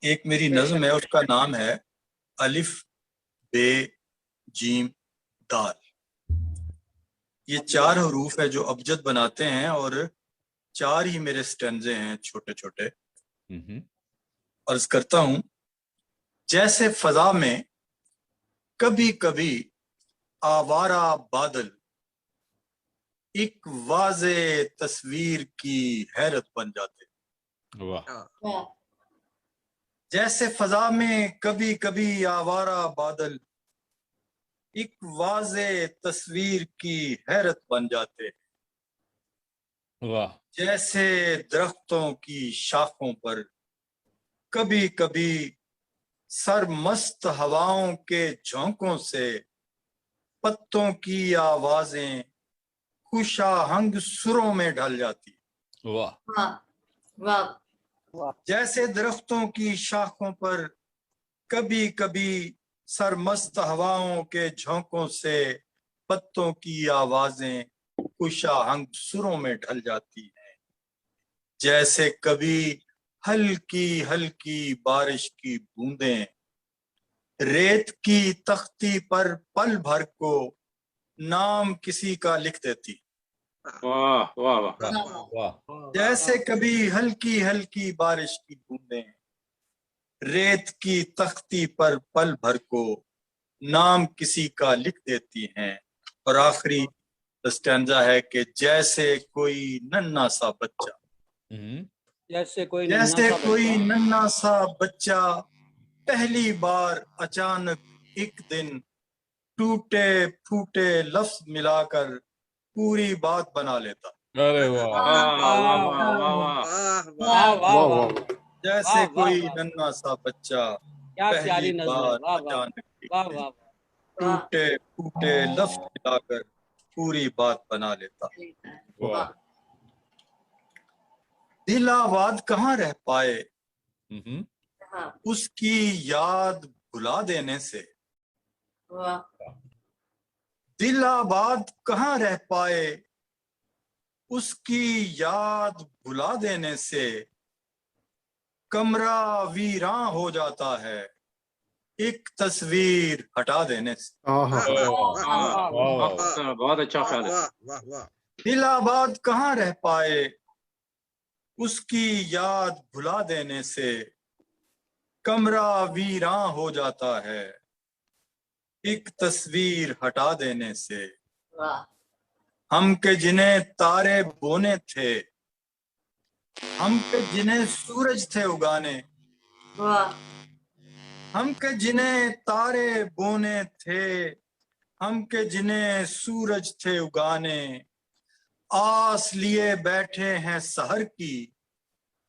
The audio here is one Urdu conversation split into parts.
ایک میری نظم ہے، اس کا نام ہے الف بے جیم دال. یہ 4 حروف ہے جو ابجد بناتے ہیں، اور 4 ہی میرے سٹینزے ہیں چھوٹے چھوٹے. عرض کرتا ہوں، جیسے فضا میں کبھی کبھی آوارہ بادل ایک واضح تصویر کی حیرت بن جاتے. واہ جیسے فضا میں کبھی کبھی آوارہ بادل ایک واضح تصویر کی حیرت بن جاتے. واہ جیسے درختوں کی شاخوں پر کبھی کبھی سرمست ہواؤں کے جھونکوں سے پتوں کی آوازیں خوش آہنگ سروں میں ڈھل جاتی. واہ واہ واہ جیسے درختوں کی شاخوں پر کبھی کبھی سرمست ہواؤں کے جھونکوں سے پتوں کی آوازیں خوش آہنگ سروں میں ڈھل جاتی ہیں. جیسے کبھی ہلکی ہلکی بارش کی بوندیں ریت کی تختی پر پل بھر کو نام کسی کا لکھ دیتی. واہ واہ واہ واہ جیسے کبھی ہلکی ہلکی بارش کی بوندیں ریت کی تختی پر پل بھر کو نام کسی کا لکھ دیتی ہیں. اور آخری اسٹینزا ہے کہ جیسے کوئی ننھا سا بچہ جیسے کوئی ننھا سا بچہ پہلی بار اچانک ایک دن ٹوٹے پھوٹے لفظ ملا کر پوری بات بنا لیتا. ارے واہ واہ واہ واہ واہ واہ واہ جیسے واہ کوئی واہ ننھا سا بچہ کیا پہلی پیاری نظم ہے. بار واہ واہ اچانک ایک واہ دن واہ ٹوٹے پھوٹے لفظ ملا کر پوری بات بنا لیتا. واہ دل آباد کہاں رہ پائے اس کی یاد بھلا دینے سے. دل آباد کہاں رہ پائے اس کی یاد بھلا دینے سے. کمرہ ویراں ہو جاتا ہے ایک تصویر ہٹا دینے سے. بہت اچھا خیال ہے. دل آباد کہاں رہ پائے اس کی یاد بھلا دینے سے. کمرہ ویراں ہو جاتا ہے ایک تصویر ہٹا دینے سے. ہم کے جنہیں تارے بونے تھے ہم کے جنہیں سورج تھے اگانے. ہم کے جنہیں تارے بونے تھے ہم کے جنہیں سورج تھے اگانے. آس لیے بیٹھے ہیں سحر کی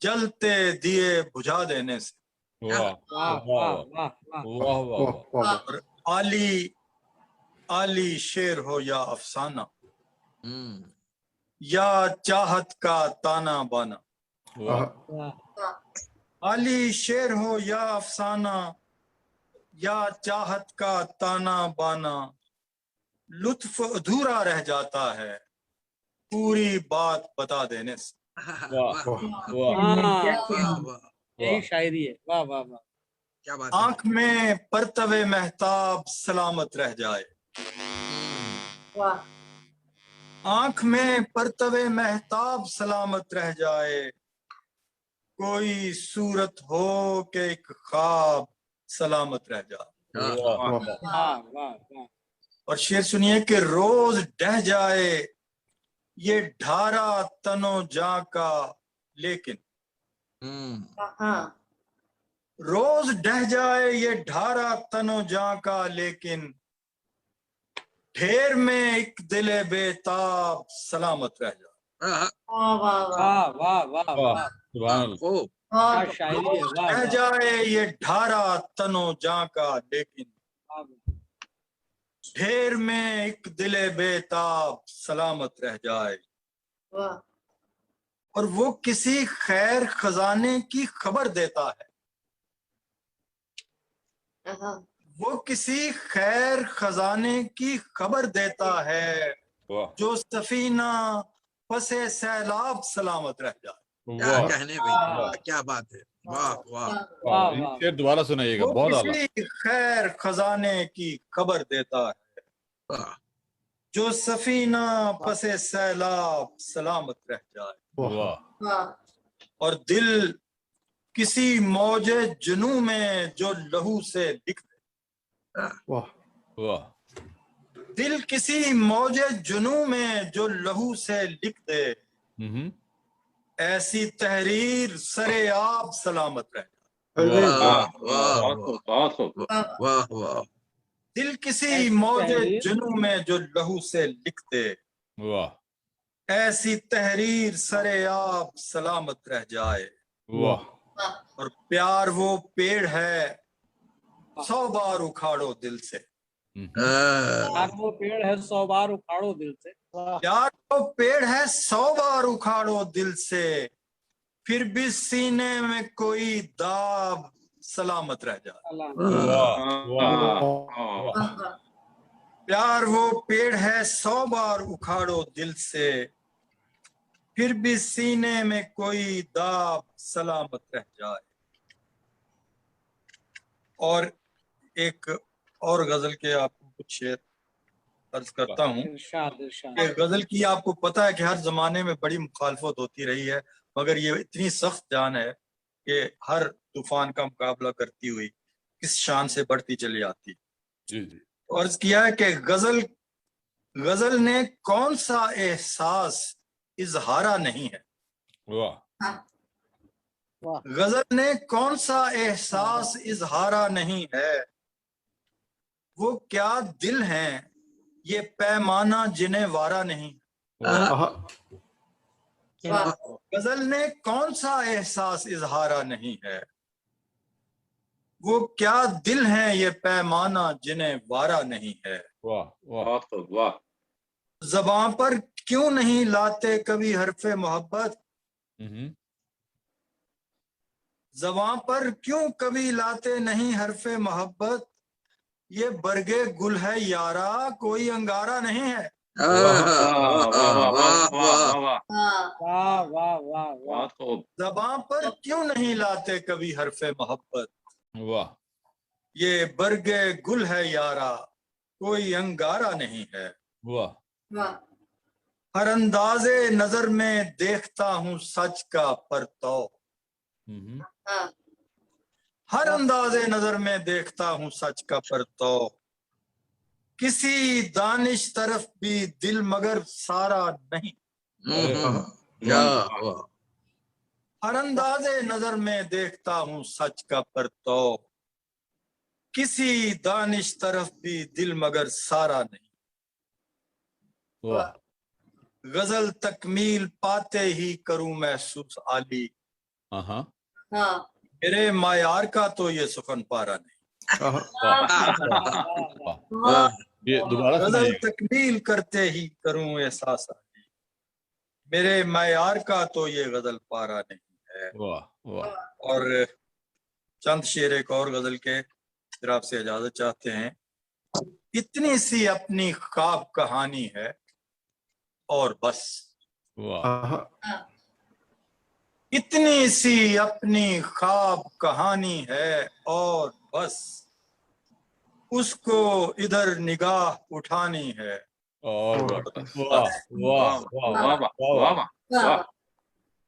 جلتے دیے بجھا دینے سے. اور عالی شعر ہو یا افسانہ یا چاہت کا تانا بانا. عالی شعر ہو یا افسانہ یا چاہت کا تانا بانا لطف ادھورا رہ جاتا ہے پوری بات بتا دینے سے. یہی شاعری ہے. واہ واہ واہ کیا بات آنکھ میں پرتو مہتاب سلامت رہ جائے. آنکھ میں پرتو مہتاب سلامت رہ جائے. کوئی صورت ہو کہ ایک خواب سلامت رہ جائے. واہ واہ اور شعر سنیے کہ روز ڈہ جائے یہ ڈھارا تنو جاں کا لیکن. روز ڈہ جائے یہ ڈھارا تنو جاں کا لیکن ڈھیر میں ایک دل بے تاب سلامت رہ جائے. واہ واہ واہ واہ کیا شاعری ہے. واہ رہ جائے یہ ڈھارا تنو جاں کا لیکن ڈھیر میں ایک دل بے تاب سلامت رہ جائے. اور وہ کسی خیر خزانے کی خبر دیتا ہے. وہ کسی خیر خزانے کی خبر دیتا ہے جو سفینہ پس سیلاب سلامت رہ جائے. کیا کہنے بھائی کیا بات ہے. واہ واہ یہ شعر دوبارہ سنائیے گا وہ بہت اعلیٰ کسی خیر خزانے کی خبر دیتا ہے جو سفینہ پس سیلاب سلامت رہ جائے واہ اور دل کسی موج جنوں میں جو لہو سے لکھ دے واہ دل کسی موج جنوں میں جو لہو سے لکھ دے ایسی تحریر سرے آپ سلامت رہ جائے دل کسی موج جنوں میں جو لہو سے لکھ دے واہ ایسی تحریر سرے آپ سلامت رہ جائے واہ اور پیار وہ پیڑ ہے 100 بار اکھاڑو دل سے پیار وہ پیڑ ہے 100 بار اکھاڑو دل سے پیار وہ پیڑ ہے 100 بار اکھاڑو دل سے پھر بھی سینے میں کوئی داغ سلامت رہ جائے پیار وہ پیڑ ہے 100 بار اکھاڑو دل سے پھر بھی سینے میں کوئی داغ سلامت رہ جائے اور ایک اور غزل کے آپ کو کچھ شعر عرض کرتا ہوں کہ غزل کی آپ کو پتہ ہے کہ ہر زمانے میں بڑی مخالفت ہوتی رہی ہے مگر یہ اتنی سخت جان ہے کہ ہر طوفان کا مقابلہ کرتی ہوئی کس شان سے بڑھتی چلی آتی عرض کیا ہے کہ غزل نے کون سا احساس اظہارہ نہیں ہے غزل نے کون سا احساس اظہارہ نہیں ہے وہ کیا دل ہیں یہ پیمانہ جنہیں وارہ نہیں غزل نے کون سا احساس اظہارہ نہیں ہے وہ کیا دل ہیں یہ پیمانہ جنہیں وارہ نہیں ہے زباں پر کیوں نہیں لاتے کبھی حرف محبت زباں پر کیوں کبھی لاتے نہیں حرف محبت یہ برگے گل ہے یارا کوئی انگارہ نہیں ہے زباں پر کیوں نہیں لاتے کبھی حرف محبت یہ برگے گل ہے یارا کوئی انگارہ نہیں ہے ہر انداز نظر میں دیکھتا ہوں سچ کا پرتو ہر انداز نظر میں دیکھتا ہوں سچ کا پرتو کسی دانش طرف بھی دل مگر سارا نہیں ہر انداز نظر میں دیکھتا ہوں سچ کا پرتو کسی دانش طرف بھی دل مگر سارا نہیں غزل تکمیل پاتے ہی کروں محسوس عالی میرے معیار کا تو یہ سخن پارا نہیں غزل تکمیل کرتے ہی کروں احساس عالی میرے معیار کا تو یہ غزل پارا نہیں ہے اور چند شعر ایک اور غزل کے پھر آپ سے اجازت چاہتے ہیں اتنی سی اپنی خواب کہانی ہے اور بس اتنی سی اپنی خواب کہانی ہے اور بس اس کو ادھر نگاہ اٹھانی ہے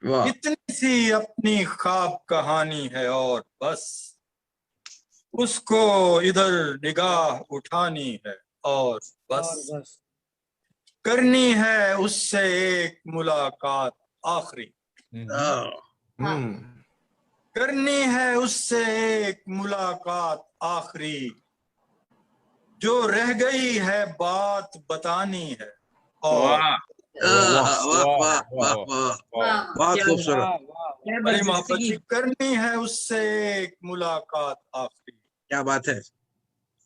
اتنی سی اپنی خواب کہانی ہے اور بس اس کو ادھر نگاہ اٹھانی ہے اور بس کرنی ہے اس سے ایک ملاقات آخری کرنی ہے اس سے ایک ملاقات آخری جو رہ گئی ہے بات بتانی ہے اور بہت خوبصورت بڑی محبت کی کرنی ہے اس سے ایک ملاقات آخری کیا بات ہے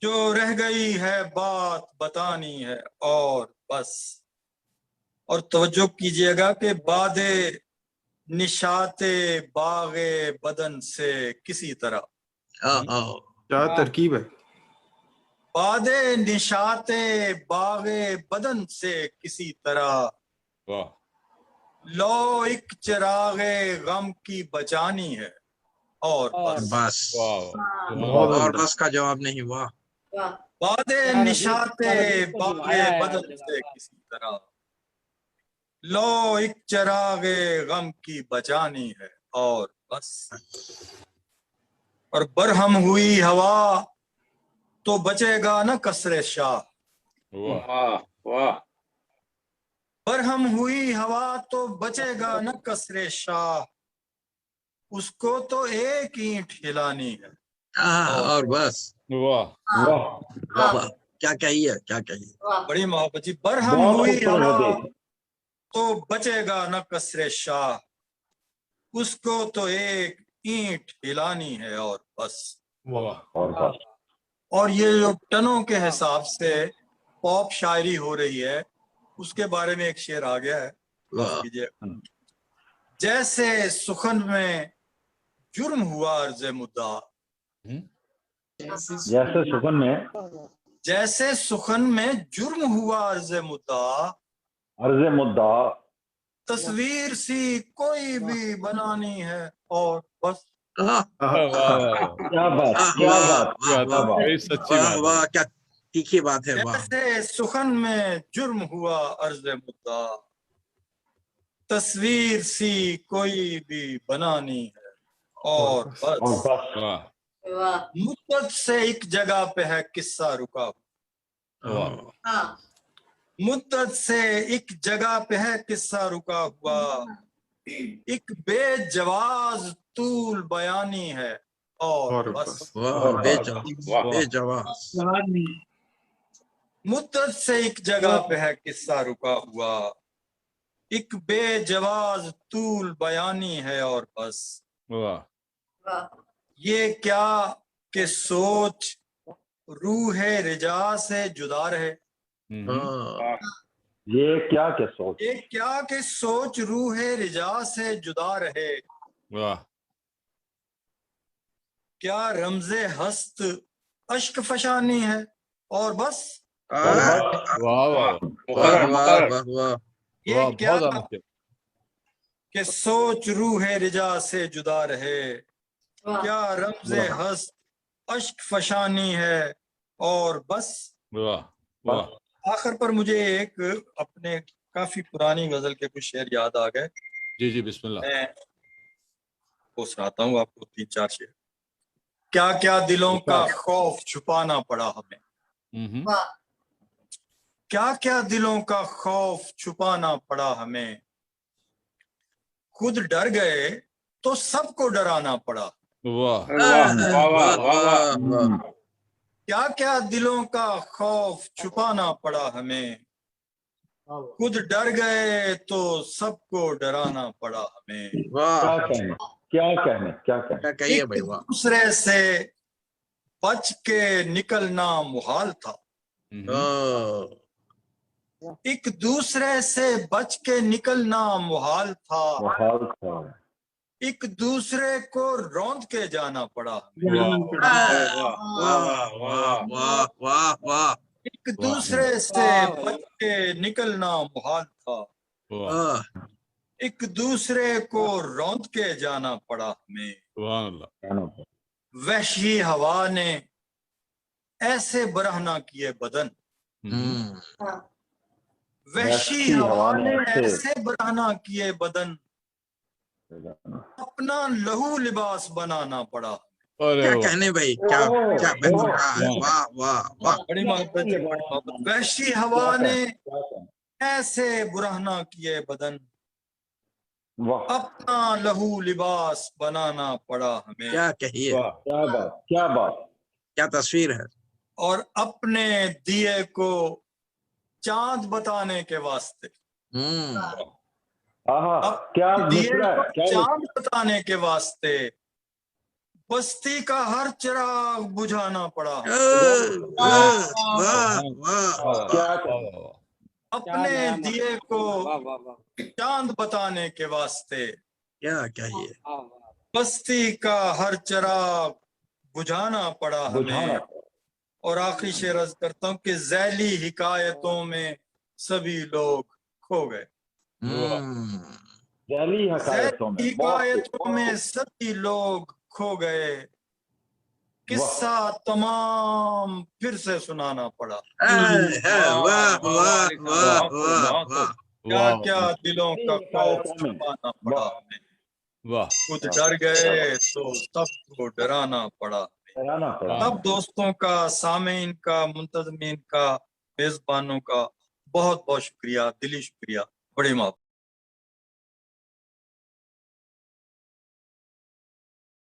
جو رہ گئی ہے بات بتانی ہے اور بس اور توجہ کیجئے گا کہ باد نشاط باغ بدن سے کسی طرح کیا ترکیب ہے باد نشاط باغ بدن سے کسی طرح لو ایک چراغ غم کی بچانی ہے اور بس. بس واہ اور بس کا جواب نہیں. واہ باد نشاتے باغ بدن سے کسی طرح لو ایک چراغ غم کی بچانی ہے اور بس. اور برہم ہوئی ہوا تو بچے گا نہ کسر شاہ. واہ واہ واہ برہم ہوئی ہوا تو بچے گا نہ کسر شاہ. اس کو تو ایک اینٹ ہلانی ہے اور بس. واہ واہ کیا کہیے کیا کہیے. بڑی محبت جی. برہم ہوئی ہوا تو بچے گا نہ کسر شاہ. اس کو تو ایک اینٹ ہلانی ہے اور بس. واہ اور یہ جو ٹنوں کے حساب سے پاپ شاعری ہو رہی ہے اس کے بارے میں ایک شعر آ گیا ہے. معاف کیجیے. جیسے سخن میں جرم ہوا عرض مدعا. جیسے سخن میں جرم ہوا عرض مدعا. تصویر سی کوئی بھی بنانی ہے اور بس. کیا بات سچی واہ بات واہ کیا تیکھی بات ہے. واہ جیسے سخن میں جرم ہوا عرض مدعا. تصویر سی کوئی بھی بنانی ہے اور بس. مدت سے ایک جگہ پہ ہے قصہ رکا. مدت سے ایک جگہ پہ ہے قصہ رکا ہوا. ایک بے جواز طول بیانی ہے اور بس. واہ بے جواز. مدت سے ایک جگہ پہ ہے قصہ رکا ہوا. ایک بے جواز طول بیانی ہے اور بس. واہ یہ کیا کہ سوچ روح رجا سے جدا رہے. یہ کیا کہ سوچ. یہ کیا کہ سوچ روح رجا سے جدا رہے. واہ کیا رمز ہست اشک فشانی ہے اور بس. واہ یہ کیا کہ سوچ روح رجا سے جدا رہے. کیا رمز ہست اشک فشانی ہے اور بس. واہ آخر پر مجھے ایک اپنے کافی پرانی غزل کے کچھ شعر یاد آ گئے. جی جی بسم اللہ. میں وہ سناتا ہوں آپ کو 3-4 شعر. کیا کیا دلوں کا خوف چھپانا پڑا ہمیں. کیا کیا دلوں کا خوف چھپانا پڑا ہمیں. خود ڈر گئے تو سب کو ڈرانا پڑا. واہ کیا کیا دلوں کا خوف چھپانا پڑا ہمیں. خود ڈر گئے تو سب کو ڈرانا پڑا ہمیں. کیا کہنے کہیے بھائی. ایک دوسرے سے بچ کے نکلنا محال تھا. ایک دوسرے سے بچ کے نکلنا محال تھا. ایک دوسرے کو روند کے جانا پڑا. ایک دوسرے سے بچ کے نکلنا محال تھا. ایک دوسرے کو روند کے جانا پڑا ہمیں. وحشی ہوا نے ایسے برہنہ کیے بدن. وحشی ہوا نے ایسے برہنہ کیے بدن. اپنا لہو لباس بنانا پڑا. کیا کہنے بھائی. کیا واہ واہ واہ. بڑی محبت. وحشی ہوا نے ایسے برہنہ کیے بدن. اپنا لہو لباس بنانا پڑا ہمیں. کیا کہیے. کیا بات کیا تصویر ہے. اور اپنے دیے کو چاند بتانے کے واسطے. کیا چاند بتانے کے واسطے بستی کا ہر چراغ بجھانا پڑا. اپنے دیے کو چاند بتانے کے واسطے کیا کہیے. بستی کا ہر چراغ بجھانا پڑا ہمیں. اور آخری شعر عرض کرتا ہوں کہ ذیلی حکایتوں میں سبھی لوگ کھو گئے. ذیلی حکایتوں میں سبھی لوگ کھو گئے قصہ تمام پھر سے سنانا پڑا واہ واہ واہ واہ واہ کیا کیا دلوں کا خوف چھپانا پڑا ہمیں واہ خود ڈر گئے تو سب کو ڈرانا پڑا اب دوستوں کا سامعین کا منتظمین کا میزبانوں کا بہت بہت شکریہ دلی شکریہ بڑی محبت